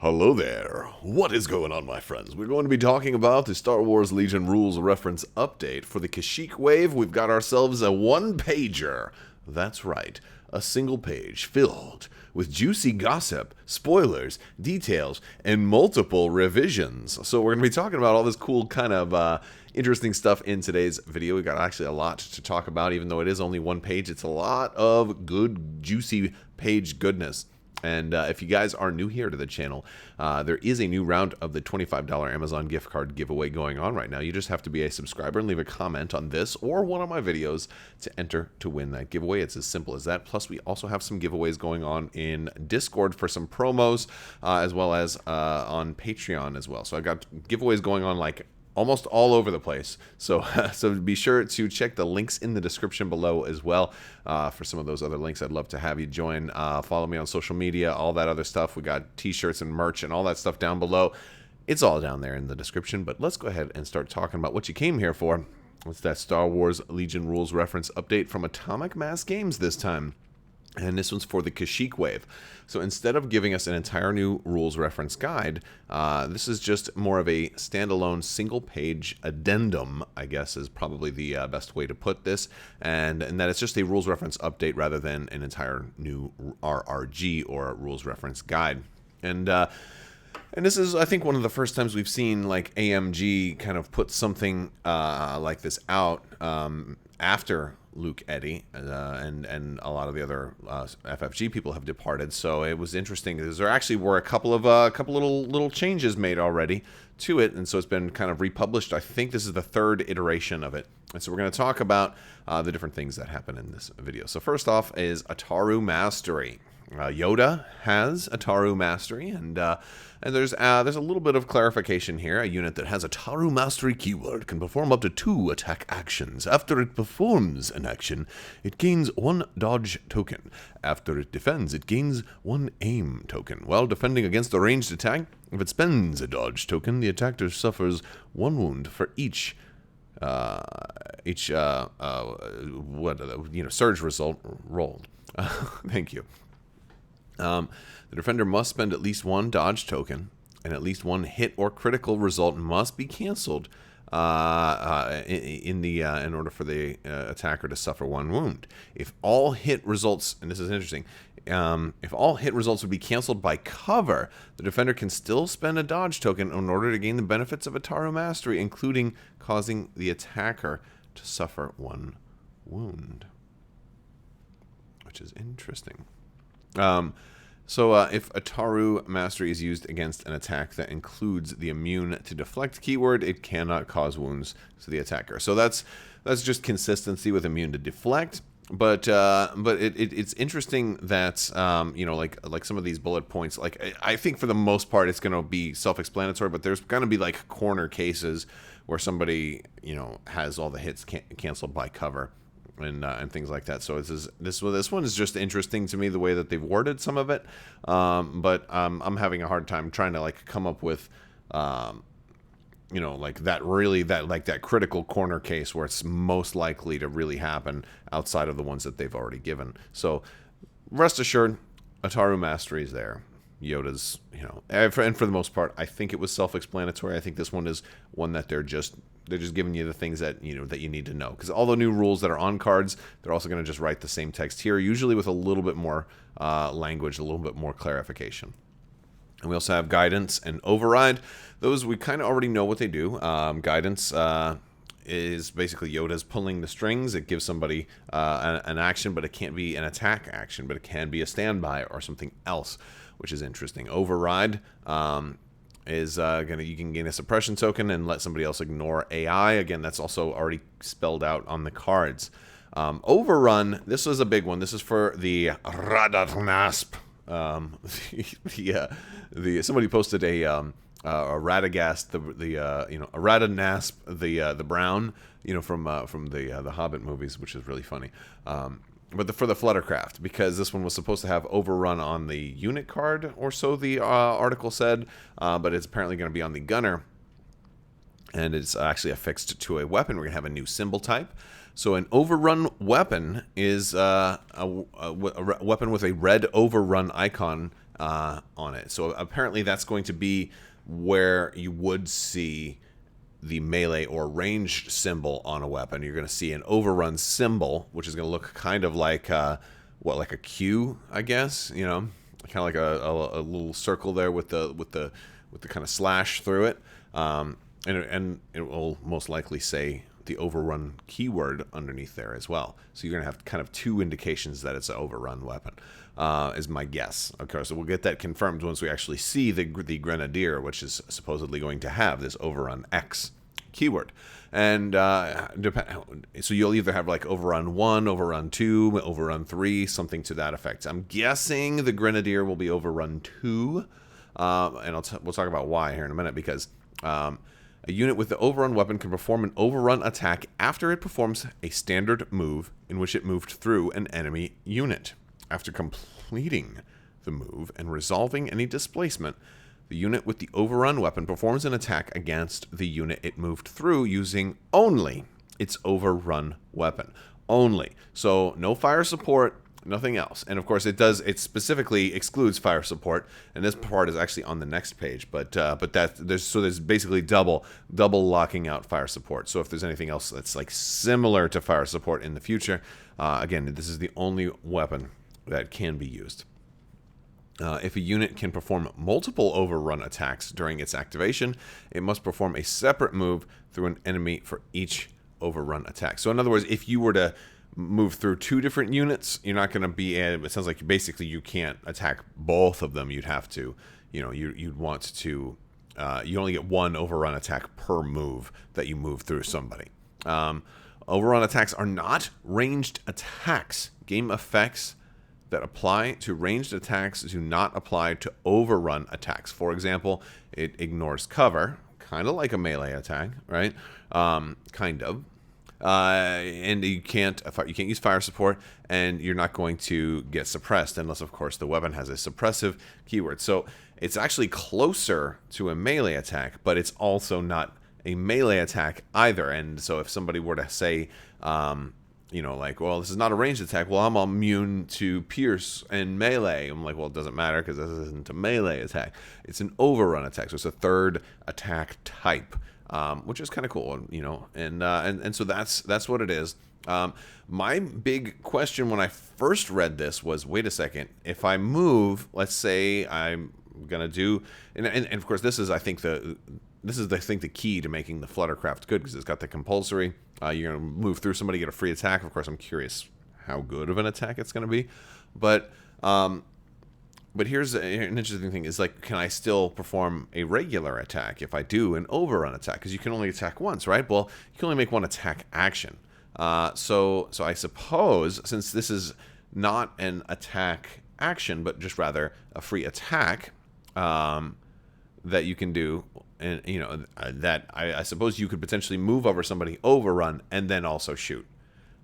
Hello there. What is going on, my friends? We're going to be talking about the Star Wars Legion Rules reference update. For the Kashyyyk wave, we've got ourselves a one-pager. That's right, a single page filled with juicy gossip, spoilers, details, and multiple revisions. So we're going to be talking about all this cool kind of interesting stuff in today's video. We've got actually a lot to talk about, even though it is only one page. It's a lot of good, juicy page goodness. And if you guys are new here to the channel, there is a new round of the $25 Amazon gift card giveaway going on right now. You just have to be a subscriber and leave a comment on this or one of my videos to enter to win that giveaway. It's as simple as that. Plus, we also have some giveaways going on in Discord for some promos, as well as on Patreon as well. So I've got giveaways going on like almost all over the place. So so be sure to check the links in the description below as well for some of those other links. I'd love to have you join. Follow me on social media, all that other stuff. We got t-shirts and merch and all that stuff down below. It's all down there in the description. But let's go ahead and start talking about what you came here for. It's that Star Wars Legion Rules reference update from Atomic Mass Games this time. And this one's for the Kashyyyk wave. So instead of giving us an entire new rules reference guide, this is just more of a standalone single-page addendum, I guess is probably the best way to put this. And that it's just a rules reference update rather than an entire new RRG or rules reference guide. And this is, I think, one of the first times we've seen like AMG kind of put something like this out after Luke Eddy and a lot of the other FFG people have departed. So it was interesting because there actually were a couple of little changes made already to it, and so it's been kind of republished. I think this is the third iteration of it, and so we're going to talk about the different things that happen in this video. So first off is Ataru Mastery. Yoda has Ataru Mastery, and there's a little bit of clarification here. A unit that has Ataru Mastery keyword can perform up to 2 attack actions. After it performs an action, it gains 1 dodge token. After it defends, it gains 1 aim token. While defending against a ranged attack, if it spends a dodge token, the attacker suffers 1 wound for each surge result rolled. Thank you. The defender must spend at least 1 dodge token, and at least 1 hit or critical result must be canceled in order for the attacker to suffer 1 wound. If all hit results, and this is interesting, if all hit results would be canceled by cover, the defender can still spend a dodge token in order to gain the benefits of Ataru Mastery, including causing the attacker to suffer 1 wound, which is interesting. So if Ataru Mastery is used against an attack that includes the immune to deflect keyword, it cannot cause wounds to the attacker. So that's just consistency with immune to deflect. But it's interesting that like some of these bullet points, like I think for the most part it's going to be self-explanatory, but there's going to be like corner cases where somebody has all the hits canceled by cover. And things like that. So this one is just interesting to me, the way that they've worded some of it. But I'm having a hard time trying to like come up with like that critical corner case where it's most likely to really happen outside of the ones that they've already given. So rest assured, Ataru Mastery is there. Yoda's, and for the most part, I think it was self-explanatory. I think this one is one that they're just giving you the things that that you need to know, because all the new rules that are on cards, they're also going to just write the same text here, usually with a little bit more language, a little bit more clarification. And we also have guidance and override. Those we kind of already know what they do. Guidance is basically Yoda's pulling the strings. It gives somebody an action, but it can't be an attack action, but it can be a standby or something else, which is interesting. Override is you can gain a suppression token and let somebody else ignore AI. Again, that's also already spelled out on the cards. Overrun, this was a big one. This is for the Radanasp. Somebody posted a Radagast, a Radanasp, the brown, from the Hobbit movies, which is really funny. But for the Fluttercraft, because this one was supposed to have Overrun on the unit card, or so the article said, but it's apparently going to be on the gunner, and it's actually affixed to a weapon. We're going to have a new symbol type. So an Overrun weapon is a weapon with a red Overrun icon on it. So apparently that's going to be where you would see the melee or ranged symbol on a weapon. You're going to see an overrun symbol, which is going to look kind of like like a Q, I guess. You know, kind of like a little circle there with the kind of slash through it, and it will most likely say the overrun keyword underneath there as well. So you're going to have kind of two indications that it's an overrun weapon, is my guess. Okay, so we'll get that confirmed once we actually see the Grenadier, which is supposedly going to have this overrun X keyword. And so you'll either have like overrun 1, overrun 2, overrun 3, something to that effect. I'm guessing the Grenadier will be overrun 2, and we'll talk about why here in a minute, because a unit with the overrun weapon can perform an overrun attack after it performs a standard move in which it moved through an enemy unit. After completing the move and resolving any displacement, the unit with the overrun weapon performs an attack against the unit it moved through using only its overrun weapon. Only. So no fire support, nothing else. And of course it specifically excludes fire support, and this part is actually on the next page, but there's basically double locking out fire support. So if there's anything else that's like similar to fire support in the future, again, this is the only weapon that can be used. If a unit can perform multiple overrun attacks during its activation, it must perform a separate move through an enemy for each overrun attack. So in other words, if you were to move through 2 different units, you're not going to be, it sounds like basically you can't attack both of them. You'd have to, you'd want to, you only get 1 overrun attack per move that you move through somebody. Overrun attacks are not ranged attacks. Game effects that apply to ranged attacks do not apply to overrun attacks. For example, it ignores cover, kind of like a melee attack, right? Kind of. And you can't use fire support, and you're not going to get suppressed unless, of course, the weapon has a suppressive keyword. So it's actually closer to a melee attack, but it's also not a melee attack either. And so if somebody were to say, like, well, this is not a ranged attack. Well, I'm immune to pierce and melee. I'm like, well, it doesn't matter because this isn't a melee attack. It's an overrun attack, so it's a third attack type, which is kind of cool, and so that's what it is. My big question when I first read this was, wait a second, if I move, let's say I'm gonna do, and of course this is, I think the key to making the Fluttercraft good, because it's got the compulsory. You're going to move through somebody, get a free attack. Of course, I'm curious how good of an attack it's going to be. But here's an interesting thing: is like, can I still perform a regular attack if I do an overrun attack? Because you can only attack once, right? Well, you can only make 1 attack action. So I suppose, since this is not an attack action, but just rather a free attack that you can do. And, that I suppose you could potentially move over somebody, overrun, and then also shoot.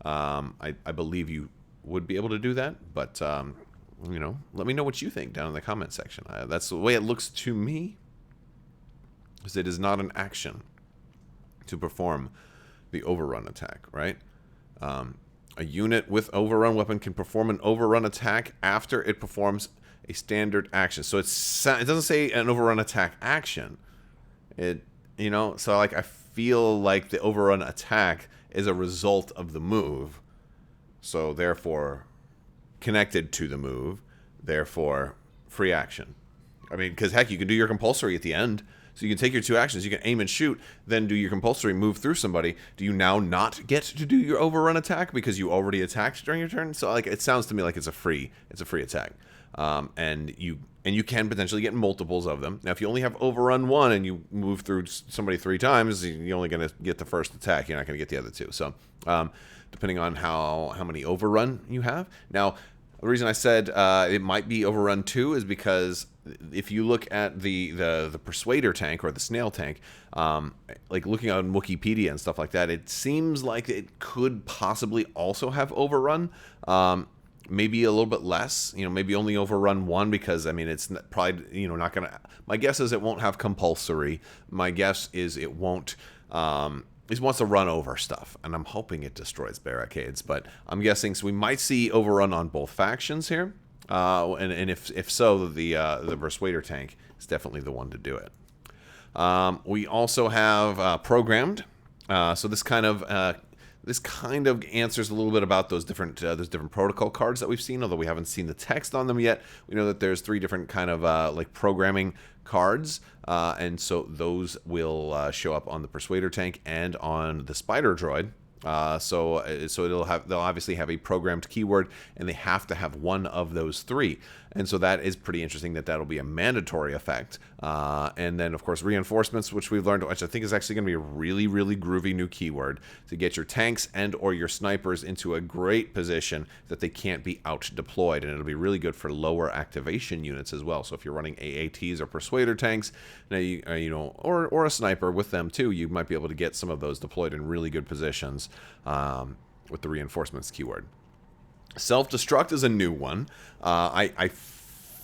I believe you would be able to do that, but, let me know what you think down in the comment section. That's the way it looks to me, because it is not an action to perform the overrun attack, right? A unit with overrun weapon can perform an overrun attack after it performs a standard action. So it doesn't say an overrun attack action. So like, I feel like the overrun attack is a result of the move, so therefore connected to the move, therefore free action. I mean, because heck, you can do your compulsory at the end, so you can take your 2 actions, you can aim and shoot, then do your compulsory, move through somebody. Do you now not get to do your overrun attack because you already attacked during your turn? So like, it sounds to me like it's a free attack, and you can potentially get multiples of them. Now, if you only have overrun 1 and you move through somebody 3 times, you're only going to get the first attack. You're not going to get the other 2. So, depending on how many overrun you have. Now, the reason I said it might be overrun 2 is because if you look at the Persuader tank or the Snail tank, like looking on Wikipedia and stuff like that, it seems like it could possibly also have overrun. Maybe a little bit less, maybe only overrun 1, because I mean, it's probably, not gonna, my guess is it won't have compulsory. My guess is it won't, it wants to run over stuff, and I'm hoping it destroys barricades, but I'm guessing, so we might see overrun on both factions here. And if so, the Persuader tank is definitely the one to do it. We also have programmed. So this kind of answers a little bit about those different protocol cards that we've seen, although we haven't seen the text on them yet. We know that there's 3 different kind of like programming cards, and so those will show up on the Persuader tank and on the Spider Droid. So they'll obviously have a programmed keyword, and they have to have one of those 3. And so that is pretty interesting that that'll be a mandatory effect. And then, of course, reinforcements, which we've learned, which I think is actually going to be a really, really groovy new keyword to get your tanks and or your snipers into a great position that they can't be out-deployed. And it'll be really good for lower activation units as well. So if you're running AATs or Persuader tanks, now or a sniper with them too, you might be able to get some of those deployed in really good positions with the reinforcements keyword. Self-destruct is a new one. I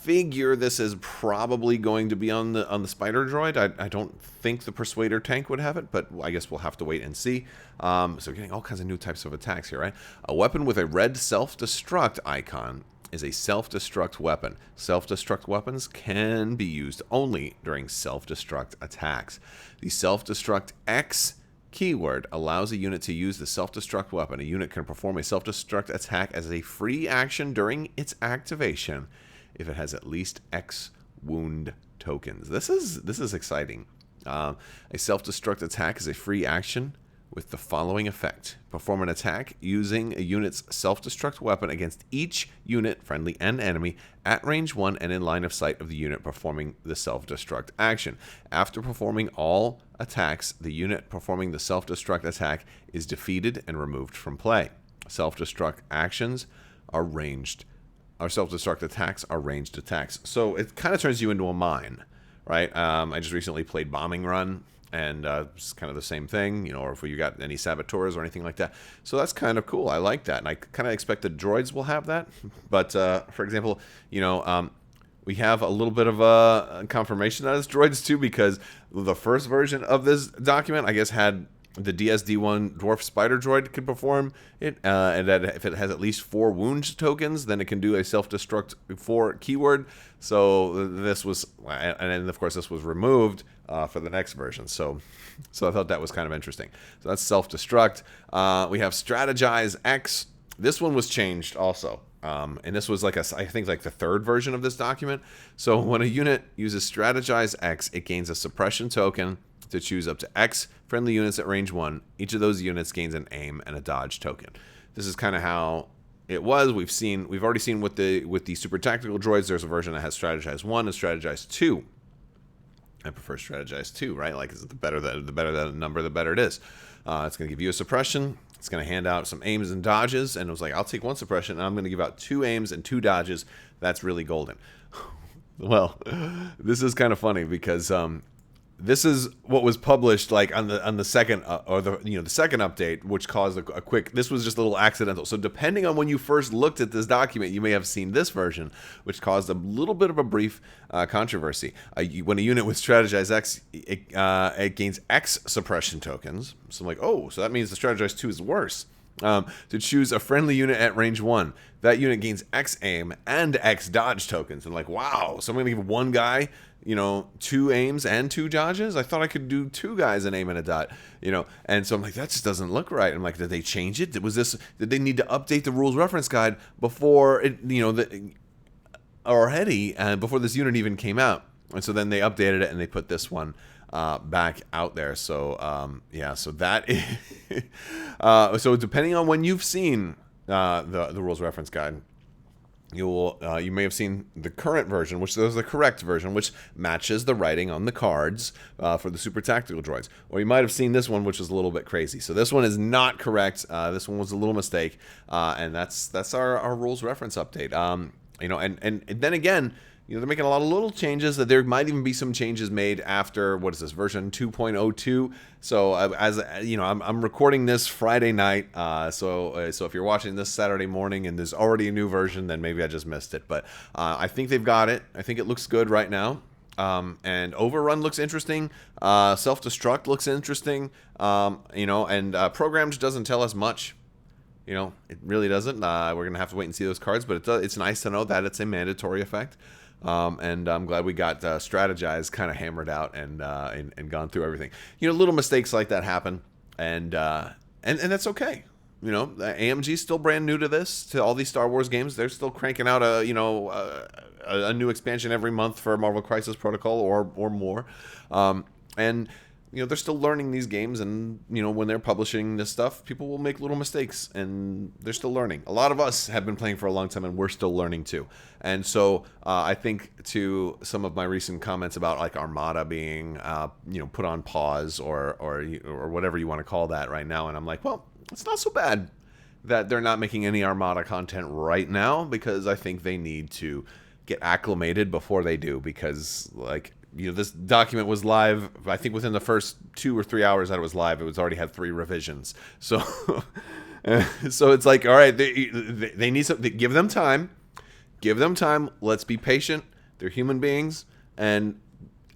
figure this is probably going to be on the Spider Droid. I don't think the Persuader tank would have it, but I guess we'll have to wait and see. So we're getting all kinds of new types of attacks here, right? A weapon with a red self-destruct icon is a self-destruct weapon. Self-destruct weapons can be used only during self-destruct attacks. The self-destruct X keyword allows a unit to use the self-destruct weapon. A unit can perform a self-destruct attack as a free action during its activation if it has at least X wound tokens. This is exciting. A self-destruct attack is a free action with the following effect. Perform an attack using a unit's self-destruct weapon against each unit, friendly and enemy, at range 1 and in line of sight of the unit performing the self-destruct action. After performing all attacks, the unit performing the self-destruct attack is defeated and removed from play. Self-destruct actions are ranged. Our self-destruct attacks are ranged attacks. So it kind of turns you into a mine, right? I just recently played Bombing Run, and it's kind of the same thing, or if you got any saboteurs or anything like that. So that's kind of cool. I like that, and I kind of expect the droids will have that. But for example, we have a little bit of a confirmation that it's droids too, because the first version of this document, I guess, had the DSD-1 Dwarf Spider Droid could perform it, and that if it has at least 4 wound tokens, then it can do a self-destruct 4 keyword. So this was, and then of course this was removed for the next version. So I thought that was kind of interesting. So that's self-destruct. We have Strategize X. This one was changed also. And this was I think the 3rd version of this document. So when a unit uses Strategize X, it gains a suppression token to choose up to X friendly units at range 1. Each of those units gains an aim and a dodge token. This is kind of how it was. We've already seen with the super tactical droids, there's a version that has Strategize 1 and Strategize 2. I prefer Strategize 2, right? Like, the better the number, the better it is. It's going to give you a suppression. It's going to hand out some aims and dodges. And it was like, I'll take 1 suppression, and I'm going to give out 2 aims and 2 dodges. That's really golden. Well, this is kind of funny because this is what was published on the second the second update, which caused a quick. This was just a little accidental. So depending on when you first looked at this document, you may have seen this version, which caused a little bit of a brief controversy. When a unit with Strategize X, it gains X suppression tokens. So I'm like, oh, so that means the Strategize 2 is worse. To choose a friendly unit at range 1. That unit gains X aim and X dodge tokens. And wow, so I'm going to give one guy 2 aims and 2 dodges? I thought I could do 2 guys an aim and a dot, And so I'm like, that just doesn't look right. I'm like, did they change it? Did they need to update the rules reference guide before it, already, before this unit even came out? And so then they updated it and they put this one back out there. So yeah, so that is so depending on when you've seen the rules reference guide, you may have seen the current version, which is the correct version, which matches the writing on the cards for the super tactical droids. Or you might have seen this one, which is a little bit crazy. So this one is not correct. This one was a little mistake, and that's our rules reference update. And then again, they're making a lot of little changes. That there might even be some changes made after, what is this, version 2.02. So I'm recording this Friday night. So if you're watching this Saturday morning and there's already a new version, then maybe I just missed it. But I think they've got it. I think it looks good right now. And Overrun looks interesting. Self-destruct looks interesting. And programmed doesn't tell us much. You know, it really doesn't. We're going to have to wait and see those cards, but it's nice to know that it's a mandatory effect. And I'm glad we got Strategize kind of hammered out and gone through everything. You know, little mistakes like that happen, and that's okay. You know, AMG's still brand new to this, to all these Star Wars games. They're still cranking out a new expansion every month for Marvel Crisis Protocol or more. And you know, they're still learning these games, and you know, when they're publishing this stuff, people will make little mistakes, and they're still learning. A lot of us have been playing for a long time, and we're still learning too. And so I think to some of my recent comments about like Armada being put on pause or whatever you want to call that right now, and I'm like, well, it's not so bad that they're not making any Armada content right now, because I think they need to get acclimated before they do, because like, you know, this document was live, I think within the first 2 or 3 hours that it was live, it was already had 3 revisions. So so it's like, all right, they need something. Give them time. Give them time. Let's be patient. They're human beings. And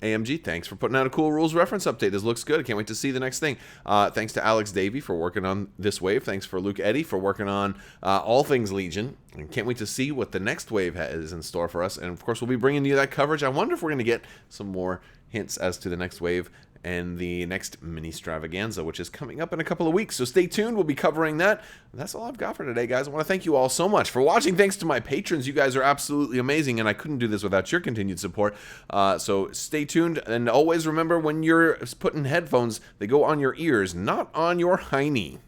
AMG, thanks for putting out a cool rules reference update. This looks good. I can't wait to see the next thing. Thanks to Alex Davey for working on this wave. Thanks for Luke Eddy for working on all things Legion. And can't wait to see what the next wave is in store for us. And of course, we'll be bringing you that coverage. I wonder if we're going to get some more hints as to the next wave and the next mini extravaganza, which is coming up in a couple of weeks. So stay tuned. We'll be covering that. That's all I've got for today, guys. I want to thank you all so much for watching. Thanks to my patrons. You guys are absolutely amazing, and I couldn't do this without your continued support. So stay tuned, and always remember, when you're putting headphones, they go on your ears, not on your hiney.